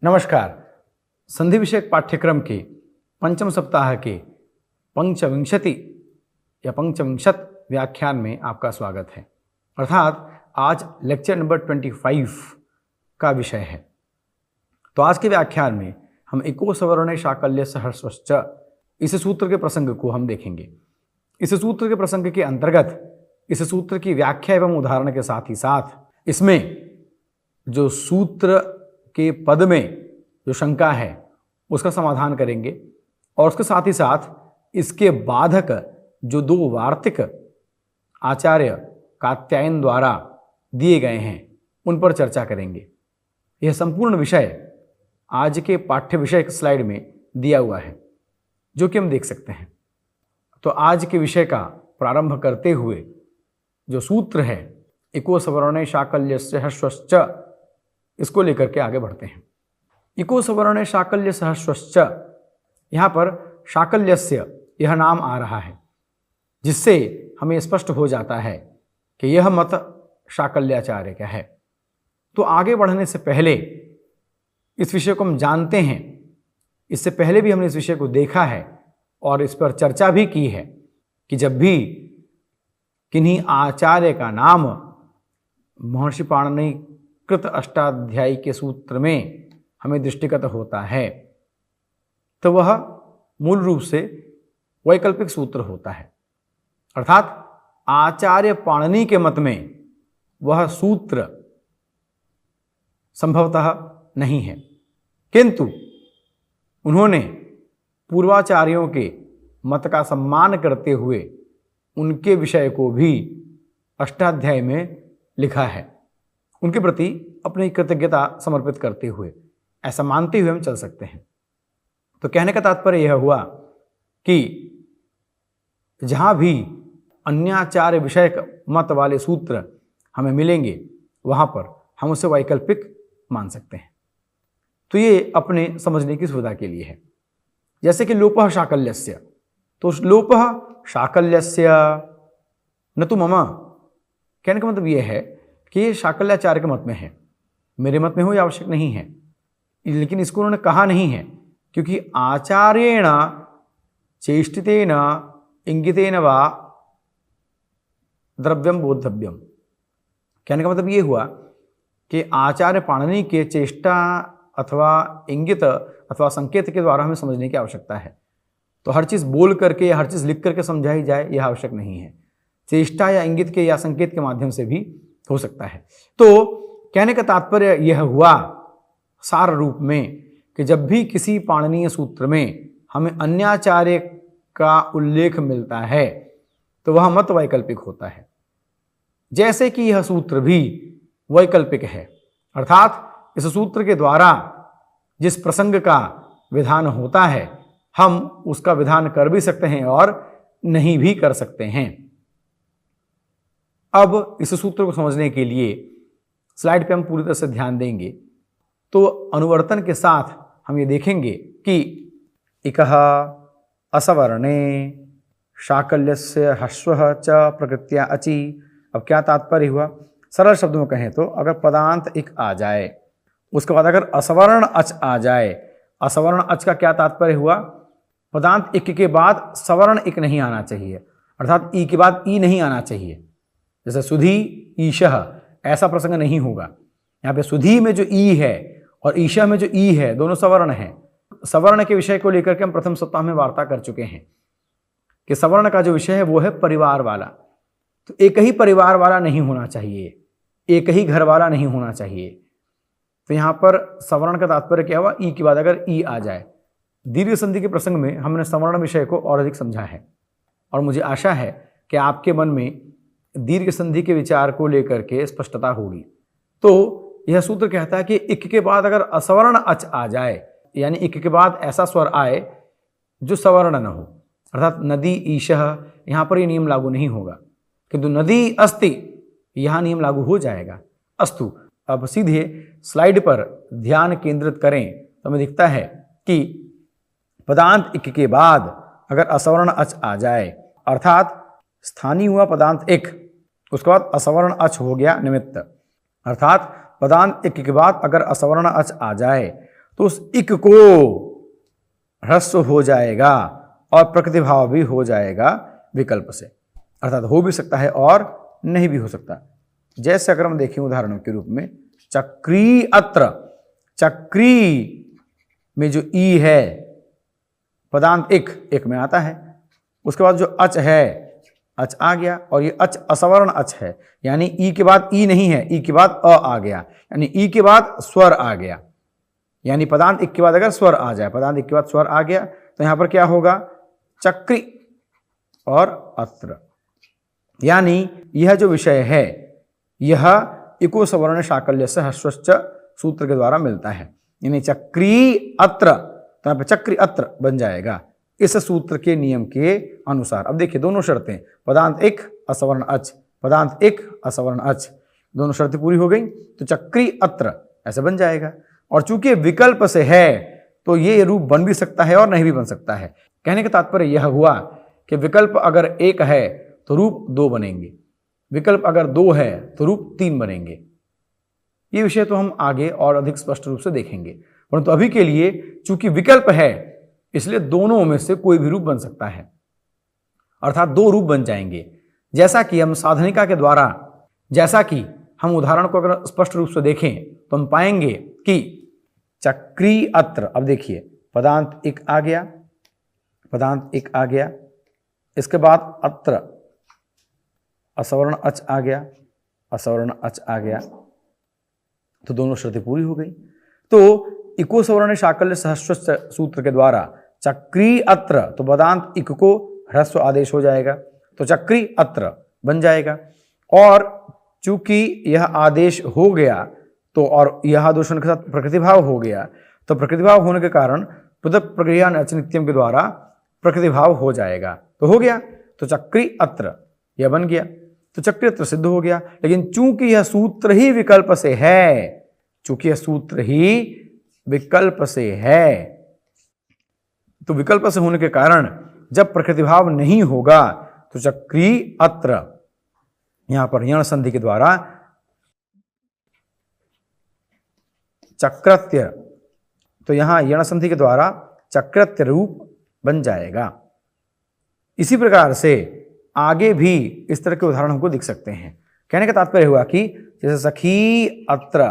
नमस्कार। संधि विषयक पाठ्यक्रम के पंचम सप्ताह के पंचविंशति या पंचविंशत व्याख्यान में आपका स्वागत है। अर्थात आज लेक्चर नंबर 25 का विषय है। तो आज के व्याख्यान में हम इको सवर्णे शाकल्य सहस्रश्च इस सूत्र के प्रसंग को हम देखेंगे। इस सूत्र के प्रसंग के अंतर्गत इस सूत्र की व्याख्या एवं उदाहरण के साथ ही साथ इसमें जो सूत्र के पद में जो शंका है उसका समाधान करेंगे और उसके साथ ही साथ इसके बाधक जो दो वार्तिक आचार्य कात्यायन द्वारा दिए गए हैं उन पर चर्चा करेंगे। यह संपूर्ण विषय आज के पाठ्य विषय के स्लाइड में दिया हुआ है जो कि हम देख सकते हैं। तो आज के विषय का प्रारंभ करते हुए जो सूत्र है इको सवर्णे शाकल्यस्य ह्रस्वश्च, इसको लेकर के आगे बढ़ते हैं। इको सवर्णे शाकल्य सहस्रश्च, यहाँ पर शाकल्यस्य यह नाम आ रहा है जिससे हमें स्पष्ट हो जाता है कि यह मत शाकल्याचार्य का है। तो आगे बढ़ने से पहले इस विषय को हम जानते हैं। इससे पहले भी हमने इस विषय को देखा है और इस पर चर्चा भी की है कि जब भी किन्हीं आचार्य का नाम महर्षि पाणिनि कृत अष्टाध्यायी के सूत्र में हमें दृष्टिगत होता है तो वह मूल रूप से वैकल्पिक सूत्र होता है। अर्थात आचार्य पाणिनि के मत में वह सूत्र संभवतः नहीं है, किंतु उन्होंने पूर्वाचार्यों के मत का सम्मान करते हुए उनके विषय को भी अष्टाध्यायी में लिखा है, उनके प्रति अपनी कृतज्ञता समर्पित करते हुए। ऐसा मानते हुए हम चल सकते हैं। तो कहने का तात्पर्य यह हुआ कि जहाँ भी अन्याचार्य विषयक मत वाले सूत्र हमें मिलेंगे वहाँ पर हम उसे वैकल्पिक मान सकते हैं। तो ये अपने समझने की सुविधा के लिए है। जैसे कि लोपः शाकल्यस्य, तो लोपः शाकल्यस्य न तो मम, कहने का मतलब ये है कि ये शाकल्याचार्य के मत में है, मेरे मत में हो, ये आवश्यक नहीं है। लेकिन इसको उन्होंने कहा नहीं है क्योंकि आचार्येण चेष्टितेन इंगितेन वा द्रव्यम बोद्धव्यम। कहने का मतलब ये हुआ कि आचार्य पाणिनि के चेष्टा अथवा इंगित अथवा संकेत के द्वारा हमें समझने की आवश्यकता है। तो हर चीज़ बोल करके या हर चीज़ लिख करके समझाई जाए यह आवश्यक नहीं है। चेष्टा या इंगित के या संकेत के माध्यम से भी हो सकता है। तो कहने का तात्पर्य यह हुआ सार रूप में कि जब भी किसी पाणिनीय सूत्र में हमें अन्याचार्य का उल्लेख मिलता है तो वह मत वैकल्पिक होता है। जैसे कि यह सूत्र भी वैकल्पिक है, अर्थात इस सूत्र के द्वारा जिस प्रसंग का विधान होता है हम उसका विधान कर भी सकते हैं और नहीं भी कर सकते हैं। अब इस सूत्र को समझने के लिए स्लाइड पे हम पूरी तरह से ध्यान देंगे। तो अनुवर्तन के साथ हम ये देखेंगे कि इकः असवर्णे शाकल्यस्य ह्रस्वः च प्रकृत्या अचि। अब क्या तात्पर्य हुआ? सरल शब्दों में कहें तो अगर पदांत इक आ जाए उसके बाद अगर असवर्ण अच आ जाए, असवर्ण अच का क्या तात्पर्य हुआ? पदांत इक के बाद सवर्ण इक नहीं आना चाहिए, अर्थात ई के बाद ई नहीं आना चाहिए। जैसे सुधी ईशः, ऐसा प्रसंग नहीं होगा। यहाँ पे सुधी में जो ई है और ईशा में जो ई है दोनों सवर्ण हैं। सवर्ण के विषय को लेकर के हम प्रथम सप्ताह में वार्ता कर चुके हैं कि सवर्ण का जो विषय है वो है परिवार वाला। तो एक ही परिवार वाला नहीं होना चाहिए, एक ही घर वाला नहीं होना चाहिए। तो यहाँ पर सवर्ण का तात्पर्य क्या हुआ? ई के बाद अगर ई आ जाए। दीर्घ संधि के प्रसंग में हमने सवर्ण विषय को और अधिक समझा है और मुझे आशा है कि आपके मन में दीर्घ संधि के विचार को लेकर के स्पष्टता होगी। तो यह सूत्र कहता है कि इक के बाद अगर असवर्ण अच आ जाए, यानी इक के बाद ऐसा स्वर आए जो सवर्ण न हो, अर्थात नदी ईशः, यहाँ पर ये नियम लागू नहीं होगा, किंतु नदी अस्ति यहाँ नियम लागू हो जाएगा। अस्तु, अब सीधे स्लाइड पर ध्यान केंद्रित करें तो हमें दिखता है कि पदांत इक के बाद अगर असवर्ण अच आ जाए, अर्थात स्थानीय हुआ पदांत इक, उसके बाद असवर्ण अच हो गया निमित्त, अर्थात पदांत इक के बाद अगर असवर्ण अच आ जाए तो उस इक को ह्रस्व हो जाएगा और प्रकृति भाव भी हो जाएगा विकल्प से, अर्थात हो भी सकता है और नहीं भी हो सकता। जैसे अगर हम देखें उदाहरणों के रूप में चक्री अत्र, चक्री में जो ई है पदांत एक में आता है, उसके बाद जो अच है अच आ गया, और ये अच असवर्ण अच है, यानी ई के बाद ई नहीं है, ई के बाद अ आ गया, यानी ई के बाद स्वर आ गया, यानी पदांत एक के बाद अगर स्वर आ जाए, पदांत एक के बाद स्वर आ गया तो यहां पर क्या होगा चक्री और अत्र, यानी यह जो विषय है यह इको सवर्ण शाकल्य से ह्रस्वश्च सूत्र के द्वारा मिलता है, यानी चक्री अत्र, तो यहां पर चक्री अत्र बन जाएगा इस सूत्र के नियम के अनुसार। अब देखिए दोनों शर्तें, पदांत एक असवर्ण अच, पदांत एक असवर्ण अच, दोनों शर्तें पूरी हो गई तो चक्री अत्र ऐसे बन जाएगा। और चूंकि विकल्प से है तो ये रूप बन भी सकता है और नहीं भी बन सकता है। कहने का तात्पर्य यह हुआ कि विकल्प अगर एक है तो रूप दो बनेंगे, विकल्प अगर दो है तो रूप तीन बनेंगे। ये विषय तो हम आगे और अधिक स्पष्ट रूप से देखेंगे, परंतु अभी के लिए चूंकि विकल्प है इसलिए दोनों में से कोई भी रूप बन सकता है, अर्थात दो रूप बन जाएंगे। जैसा कि हम साधनिका के द्वारा, जैसा कि हम उदाहरण को अगर स्पष्ट रूप से देखें तो हम पाएंगे कि चक्री अत्र, अब देखिए पदांत एक आ गया, पदांत एक आ गया, इसके बाद अत्र असवर्ण अच आ गया, असवर्ण अच आ गया, तो दोनों शर्तें पूरी हो गई। तो इको सवर्ण शाकल्य सहस्व सूत्र के द्वारा चक्री अत्र, तो पदांत इक को ह्रस्व आदेश हो जाएगा तो चक्री अत्र बन जाएगा। और चूंकि यह आदेश हो गया तो, और यह आदेश के साथ प्रकृतिभाव हो गया, तो प्रकृतिभाव होने के कारण पृथक प्रक्रिया नित्यम के द्वारा प्रकृतिभाव हो जाएगा, तो हो गया, तो चक्री अत्र यह बन गया, तो चक्री अत्र सिद्ध हो गया। लेकिन चूंकि यह सूत्र ही विकल्प से है, चूंकि यह सूत्र ही विकल्प से है, तो विकल्प से होने के कारण जब प्रकृतिभाव नहीं होगा तो चक्री अत्र यहां पर यण संधि के द्वारा चक्रत्य, तो यहां यण संधि के द्वारा चक्रत्य रूप बन जाएगा। इसी प्रकार से आगे भी इस तरह के उदाहरण हमको दिख सकते हैं। कहने का तात्पर्य हुआ कि जैसे सखी अत्र,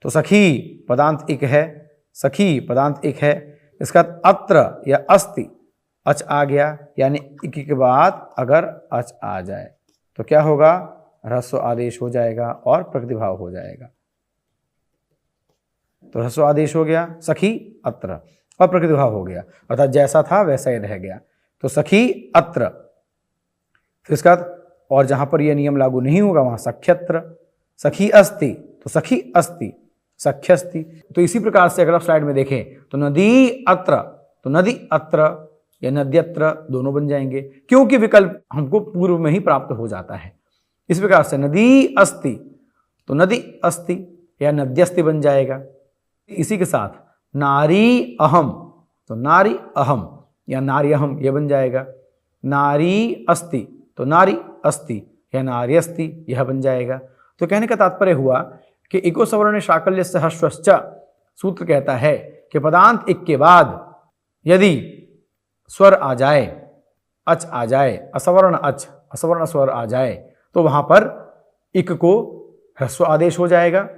तो सखी पदांत एक है, सखी पदांत एक है, इसका अत्र या अस्ति अच आ गया, यानी इक के बाद अगर अच आ जाए तो क्या होगा, ह्रस्व आदेश हो जाएगा और प्रकृतिभाव हो जाएगा। तो ह्रस्व आदेश हो गया सखी अत्र और प्रकृतिभाव हो गया, अर्थात जैसा था वैसा ही रह गया, तो सखी अत्र। फिर इसका और जहां पर यह नियम लागू नहीं होगा वहां सख्यत्र, सखी अस्ति तो सखी अस्ति, सख्यस्ति। तो इसी प्रकार से अगर आप स्लाइड में देखें तो नदी अत्र, तो नदी अत्र या नद्यत्र दोनों बन जाएंगे, क्योंकि विकल्प हमको पूर्व में ही प्राप्त हो जाता है। इस प्रकार से नदी अस्ति तो नदी अस्ति या नद्यस्ति बन जाएगा। इसी के साथ नारी अहम, तो नारी अहम या नारी अहम यह बन जाएगा। नारी अस्ति तो नारी अस्ति या नार्यस्ति यह बन जाएगा। तो कहने का तात्पर्य हुआ कि इको सवर्ण शाकल्य से ह्रस्वश्च सूत्र कहता है कि पदांत एक के बाद यदि स्वर आ जाए, अच आ जाए, असवर्ण अच, असवर्ण स्वर आ जाए, तो वहां पर इक को ह्रस्व आदेश हो जाएगा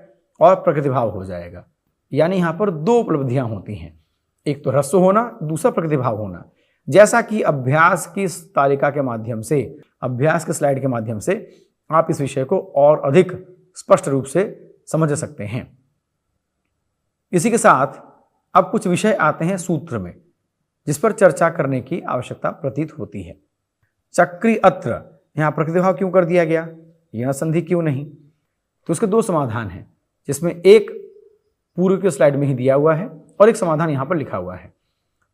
और प्रकृतिभाव हो जाएगा। यानी यहां पर दो उपलब्धियां होती हैं, एक तो ह्रस्व होना, दूसरा प्रकृतिभाव होना। जैसा कि अभ्यास की तालिका के माध्यम से, अभ्यास के स्लाइड के माध्यम से आप इस विषय को और अधिक स्पष्ट रूप से समझ सकते हैं। इसी के साथ अब कुछ विषय आते हैं सूत्र में, जिस पर चर्चा करने की आवश्यकता प्रतीत होती है। चक्री अत्र, यहां प्रकृतिभाव क्यों कर दिया गया, यह संधि क्यों नहीं? तो उसके दो समाधान हैं, जिसमें एक पूर्व के स्लाइड में ही दिया हुआ है और एक समाधान यहां पर लिखा हुआ है।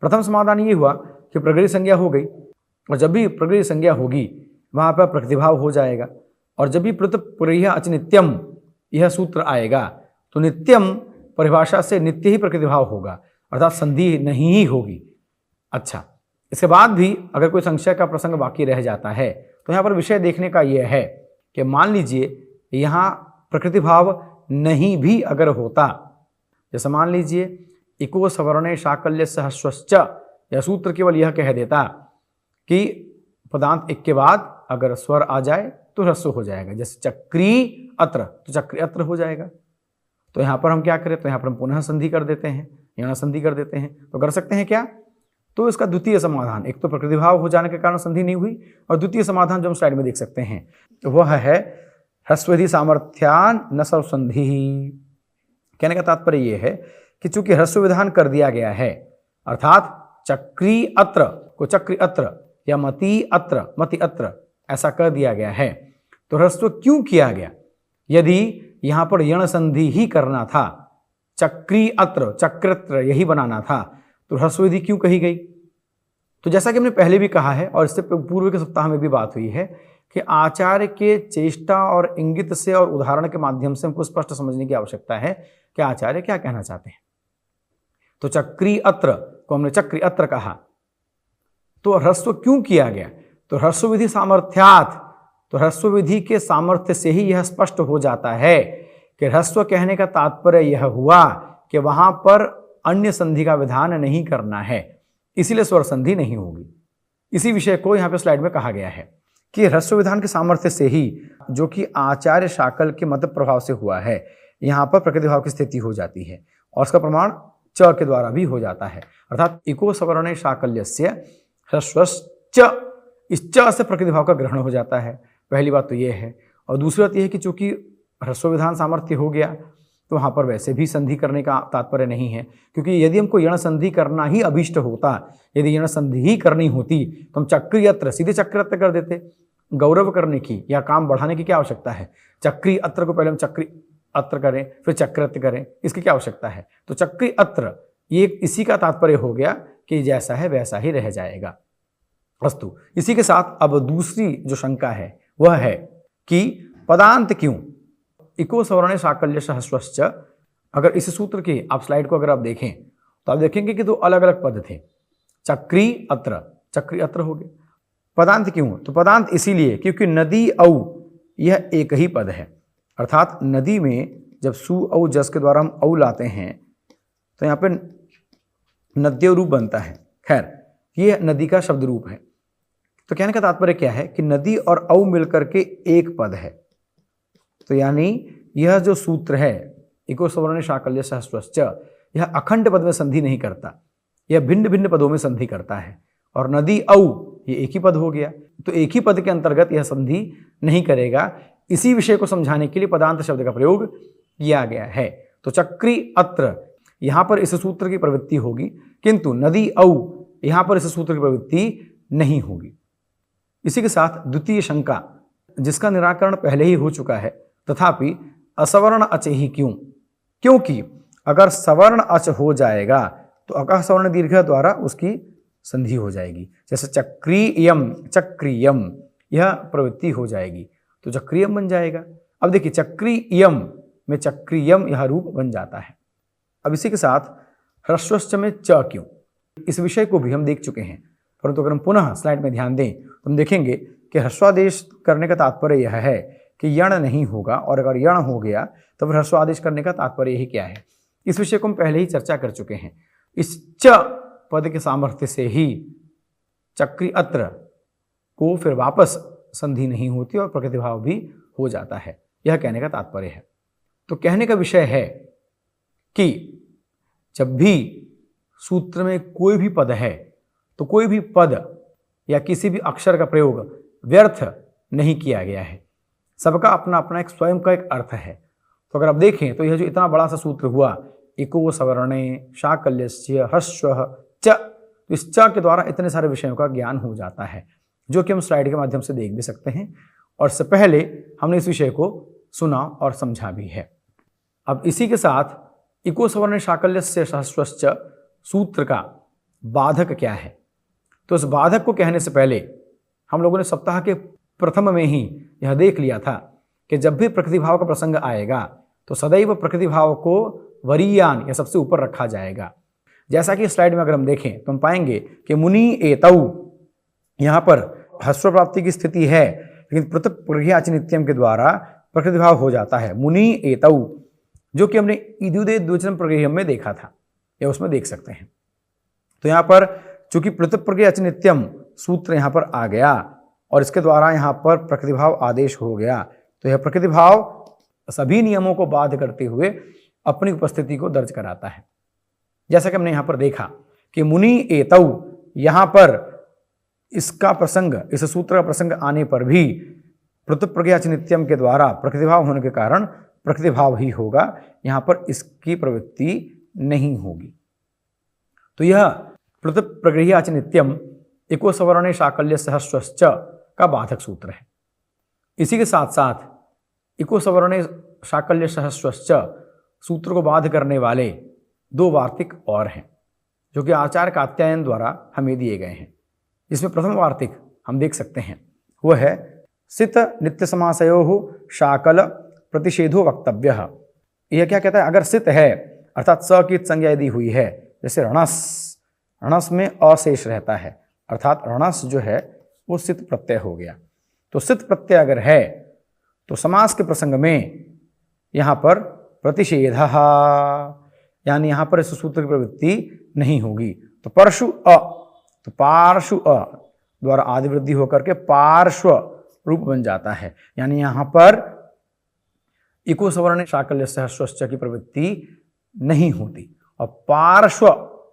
प्रथम समाधान ये हुआ कि प्रकृति संज्ञा हो गई, और जब भी प्रकृति संज्ञा होगी वहां पर प्रकृतिभाव हो जाएगा, और जब भी प्रत्यय अच नित्यम यह सूत्र आएगा तो नित्यम परिभाषा से नित्य ही प्रकृतिभाव होगा, अर्थात संधि नहीं ही होगी। अच्छा, इसके बाद भी अगर कोई संशय का प्रसंग बाकी रह जाता है तो यहाँ पर विषय देखने का यह है कि मान लीजिए यहाँ प्रकृतिभाव नहीं भी अगर होता, जैसे मान लीजिए इको सवर्णे शाकल्य सहस्वश्च, यह सूत्र केवल यह कह देता कि पदांत एक के बाद अगर स्वर आ जाए तो ह्रस्व हो जाएगा। जैसे चक्री अत्र, तो चक्री अत्र हो जाएगा। तो यहां पर हम क्या करें, तो यहां पर हम पुनः संधि कर देते हैं, यण संधि कर देते हैं। तो कर सकते हैं क्या, तो इसका द्वितीय समाधान, एक तो प्रकृति भाव हो जाने के कारण संधि नहीं हुई, और द्वितीय समाधान जो हम स्लाइड में देख सकते हैं वह है ह्रस्वधि सामर्थ्यान न संधि। कहने का तात्पर्य यह है कि चूंकि ह्रस्व विधान कर दिया गया है, अर्थात चक्री अत्र को चक्री अत्र या मति अत्र मति अत्र ऐसा कर दिया गया है, तो ह्रस्व क्यों किया गया? यदि यहां पर यण संधि ही करना था, चक्री अत्र चक्रत्र यही बनाना था, तो ह्रस्व विधि क्यों कही गई? तो जैसा कि हमने पहले भी कहा है और इससे पूर्व के सप्ताह में भी बात हुई है कि आचार्य के चेष्टा और इंगित से और उदाहरण के माध्यम से हमको स्पष्ट समझने की आवश्यकता है कि आचार्य क्या कहना चाहते हैं। तो चक्री अत्र को हमने चक्री अत्र कहा, तो ह्रस्व क्यों किया गया? तो ह्रस्व विधि सामर्थ्यात्, तो ह्रस्व विधि के सामर्थ्य से ही यह स्पष्ट हो जाता है कि ह्रस्व कहने का तात्पर्य यह हुआ कि वहां पर अन्य संधि का विधान नहीं करना है, इसीलिए स्वर संधि नहीं होगी। इसी विषय को यहाँ पे स्लाइड में कहा गया है कि ह्रस्व विधान के सामर्थ्य से ही, जो कि आचार्य शाकल के मत प्रभाव से हुआ है, यहाँ पर प्रकृति भाव की स्थिति हो जाती है और उसका प्रमाण च के द्वारा भी हो जाता है। अर्थात इको सवर्णे शाकल्यस्य ह्रस्वश्च, इस च से प्रकृति भाव का ग्रहण हो जाता है। पहली बात तो यह है, और दूसरी बात यह है कि चूंकि ह्रस्व विधान सामर्थ्य हो गया तो वहाँ पर वैसे भी संधि करने का तात्पर्य नहीं है, क्योंकि यदि हमको यण संधि करना ही अभीष्ट होता, यदि यण संधि ही करनी होती तो हम चक्री अत्र सीधे चक्रत्र कर देते। गौरव करने की या काम बढ़ाने की क्या आवश्यकता है? चक्री अत्र को पहले हम चक्री अत्र करें फिर चक्रत्र करें, इसकी क्या आवश्यकता है? तो चक्री अत्र ये इसी का तात्पर्य हो गया कि जैसा है वैसा ही रह जाएगा। अस्तु, इसी के साथ अब दूसरी जो शंका है वह है कि पदांत क्यों? इको सवर्णे शाकल्य सहस्वश्च, अगर इस सूत्र की आप स्लाइड को अगर आप देखें तो आप देखेंगे कि दो अलग अलग पद थे। चक्री अत्र हो गए। पदांत क्यों? तो पदांत इसीलिए क्योंकि नदी औ यह एक ही पद है। अर्थात नदी में जब सु औ जस के द्वारा हम औ लाते हैं तो यहाँ पे नद्य रूप बनता है। खैर, ये नदी का शब्द रूप है। तो कहने का तात्पर्य क्या है कि नदी और औ मिलकर के एक पद है। तो यानी यह जो सूत्र है इको सवर्णे शाकल्य सहस्वश्च, यह अखंड पद में संधि नहीं करता, यह भिन्न भिन्न पदों में संधि करता है। और नदी औ ये एक ही पद हो गया, तो एक ही पद के अंतर्गत यह संधि नहीं करेगा। इसी विषय को समझाने के लिए पदांत शब्द का प्रयोग किया गया है। तो चक्री अत्र यहां पर इस सूत्र की प्रवृत्ति होगी, किंतु नदी औ यहां पर इस सूत्र की प्रवृत्ति नहीं होगी। इसी के साथ द्वितीय शंका, जिसका निराकरण पहले ही हो चुका है, तथापि असवर्ण अच ही क्यों? क्योंकि अगर सवर्ण अच हो जाएगा तो अकः सवर्ण दीर्घ द्वारा उसकी संधि हो जाएगी। जैसे चक्रीयम चक्रियम, यह प्रवृत्ति हो जाएगी तो चक्रियम बन जाएगा। अब देखिए चक्रीयम में चक्रियम यह रूप बन जाता है। अब इसी के साथ ह्रस्वश्च में च क्यों, इस विषय को भी हम देख चुके हैं, परंतु अगर हम पुनः स्लाइड में ध्यान दें तो हम देखेंगे कि ह्रस्वादेश करने का तात्पर्य यह है कि यण नहीं होगा, और अगर यण हो गया तो फिर ह्रस्वादेश करने का तात्पर्य यही क्या है। इस विषय को हम पहले ही चर्चा कर चुके हैं। इस च पद के सामर्थ्य से ही चक्री अत्र को फिर वापस संधि नहीं होती और प्रकृति भाव भी हो जाता है, यह कहने का तात्पर्य है। तो कहने का विषय है कि जब भी सूत्र में कोई भी पद है तो कोई भी पद या किसी भी अक्षर का प्रयोग व्यर्थ नहीं किया गया है, सबका अपना अपना एक स्वयं का एक अर्थ है। तो अगर आप देखें तो यह जो इतना बड़ा सा सूत्र हुआ इको सवर्णे शाकल्यस्य ह्रस्वः च, तो इस च के द्वारा इतने सारे विषयों का ज्ञान हो जाता है, जो कि हम स्लाइड के माध्यम से देख भी सकते हैं, और इससे पहले हमने इस विषय को सुना और समझा भी है। अब इसी के साथ इको सवर्णे शाकल्यस्य ह्रस्वश्च सूत्र का बाधक क्या है, तो इस बाधक को कहने से पहले हम लोगों ने सप्ताह के प्रथम में ही यह देख लिया था कि जब भी प्रकृति भाव का प्रसंग आएगा तो सदैव प्रकृति भाव को वरीयान या सबसे ऊपर रखा जाएगा। जैसा कि स्लाइड में अगर हम देखें तो हम पाएंगे कि मुनि एतौ, यहाँ पर ह्रस्व प्राप्ति की स्थिति है, लेकिन पृथक प्रज्ञाच नित्यम के द्वारा प्रकृति भाव हो जाता है मुनि एतौ, जो कि हमने इदुदे द्विवचन प्रगृह्यम में देखा था। या उसमें देख सकते हैं। तो यहाँ पर चूंकि प्रतिप्रज्ञा च नित्यम सूत्र यहाँ पर आ गया और इसके द्वारा यहाँ पर प्रकृतिभाव आदेश हो गया, तो यह प्रकृतिभाव सभी नियमों को बाध्य करते हुए अपनी उपस्थिति को दर्ज कराता है। जैसा कि हमने यहाँ पर देखा कि मुनि एतौ, यहाँ पर इसका प्रसंग, इस सूत्र का प्रसंग आने पर भी प्रतिप्रज्ञा च नित्यम के द्वारा प्रकृतिभाव होने के कारण प्रकृतिभाव ही होगा, यहाँ पर इसकी प्रवृत्ति नहीं होगी। तो यह प्रतिप्रज्ञा च नित्यम इको सवर्णे शाकल्य सहस्रश्च का बाधक सूत्र है। इसी के साथ साथ इको सवर्णे शाकल्य सहस्रश्च सूत्र को बाध करने वाले दो वार्तिक और हैं जो कि आचार्य कात्यायन द्वारा हमें दिए गए हैं। जिसमें प्रथम वार्तिक हम देख सकते हैं वह है सित नित्य समासयो शाकल प्रतिषेधो वक्तव्य। यह क्या कहता है, अगर सित है अर्थात स की संज्ञा यदि हुई है, जैसे रणस, रणस में अशेष रहता है अर्थात रणस जो है वो सित प्रत्यय हो गया। तो सित प्रत्यय अगर है तो समास के प्रसंग में यहाँ पर प्रतिषेध, यानी यहाँ पर इस सूत्र की प्रवृत्ति नहीं होगी। तो परशु अ, तो पार्श्व अ द्वारा आदि वृद्धि होकर के पार्श्व रूप बन जाता है, यानी यहाँ पर इको सवर्ण शाकल्य सहस्रश्च की प्रवृत्ति नहीं होती और पार्श्व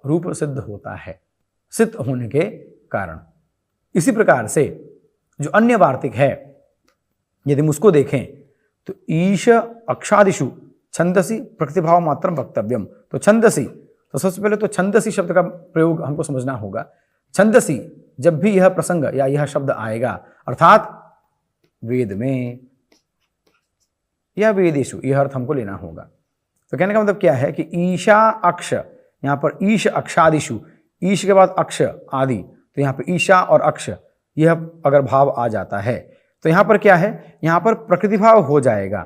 रूप सिद्ध होता है सिद्ध होने के कारण। इसी प्रकार से जो अन्य वार्तिक है यदि हम उसको देखें तो ईश अक्षादिषु छंदसी प्रतिभाव मात्र वक्तव्यम। तो छंदसी, तो सबसे पहले तो छंदसी शब्द का प्रयोग हमको समझना होगा। छंदसी जब भी यह प्रसंग या यह शब्द आएगा अर्थात वेद में या वेदेशु, यह अर्थ हमको लेना होगा। तो कहने का मतलब क्या है कि ईशा अक्ष, यहाँ पर ईश अक्षादिषु, ईश के बाद अक्ष आदि, तो यहाँ पर ईशा और अक्ष यह अगर भाव आ जाता है तो यहाँ पर क्या है, यहाँ पर प्रकृति भाव हो जाएगा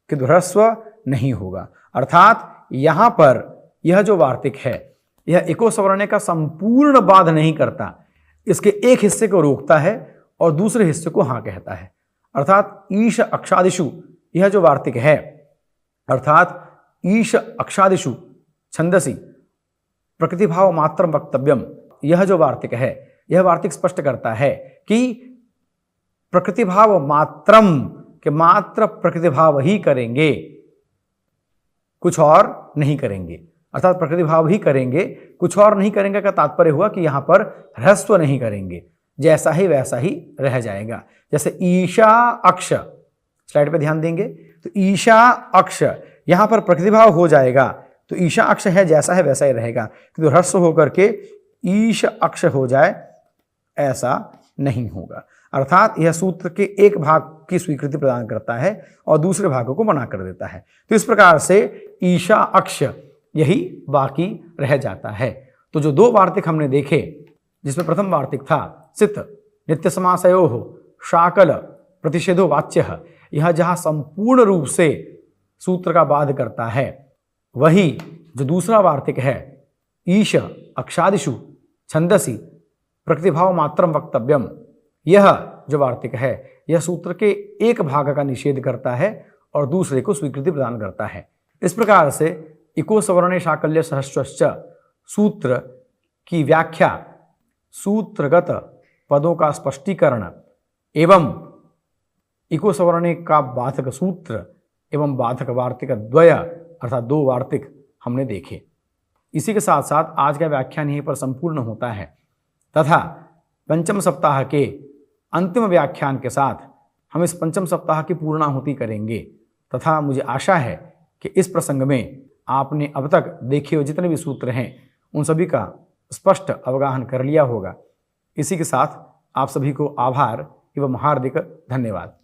कि ह्रस्व नहीं होगा। अर्थात यहाँ पर यह जो वार्तिक है यह इको सवर्ण का संपूर्ण बाध नहीं करता, इसके एक हिस्से को रोकता है और दूसरे हिस्से को हाँ कहता है। अर्थात ईश अक्षादिषु यह जो वार्तिक है अर्थात ईश अक्षादिषु छंदसी प्रकृतिभाव मात्रम वक्तव्यम, यह जो वार्तिक है यह वार्तिक स्पष्ट करता है कि प्रकृतिभाव मात्रम के मात्र प्रतिभाव ही करेंगे, कुछ और नहीं करेंगे। अर्थात प्रतिभाव ही करेंगे, कुछ और नहीं करेंगे का तात्पर्य हुआ कि यहां पर ह्रस्व नहीं करेंगे, जैसा ही वैसा ही रह जाएगा। जैसे ईशा अक्ष, स्लाइड पे ध्यान देंगे तो ईशा अक्ष यहां पर प्रतिभाव हो जाएगा, तो ईशा अक्ष है जैसा है वैसा ही रहेगा, किंतु ह्रस्व होकर के ईश अक्ष हो जाए ऐसा नहीं होगा। अर्थात यह सूत्र के एक भाग की स्वीकृति प्रदान करता है और दूसरे भागों को मना कर देता है। तो इस प्रकार से ईशा अक्ष यही बाकी रह जाता है। तो जो दो वार्तिक हमने देखे, जिसमें प्रथम वार्तिक था सित नित्य समासयो शाकल प्रतिषेधो वाच्य, यह जहां संपूर्ण रूप से सूत्र का बाध करता है, वही जो दूसरा वार्तिक है ईश अक्षादिषु छंदसी प्रतिभाव मात्रम वक्तव्यम, यह जो वार्तिक है यह सूत्र के एक भाग का निषेध करता है और दूसरे को स्वीकृति प्रदान करता है। इस प्रकार से इको सवर्णे शाकल्य सहस्रश्च सूत्र की व्याख्या, सूत्रगत पदों का स्पष्टीकरण एवं इको सवर्णे का बाधक सूत्र एवं बाधक वार्तिक द्वय अर्थात दो वार्तिक हमने देखे। इसी के साथ साथ आज का व्याख्यान यहीं पर संपूर्ण होता है तथा पंचम सप्ताह के अंतिम व्याख्यान के साथ हम इस पंचम सप्ताह की पूर्णाहुति करेंगे तथा मुझे आशा है कि इस प्रसंग में आपने अब तक देखे हुए जितने भी सूत्र हैं उन सभी का स्पष्ट अवगाहन कर लिया होगा। इसी के साथ आप सभी को आभार एवं हार्दिक धन्यवाद।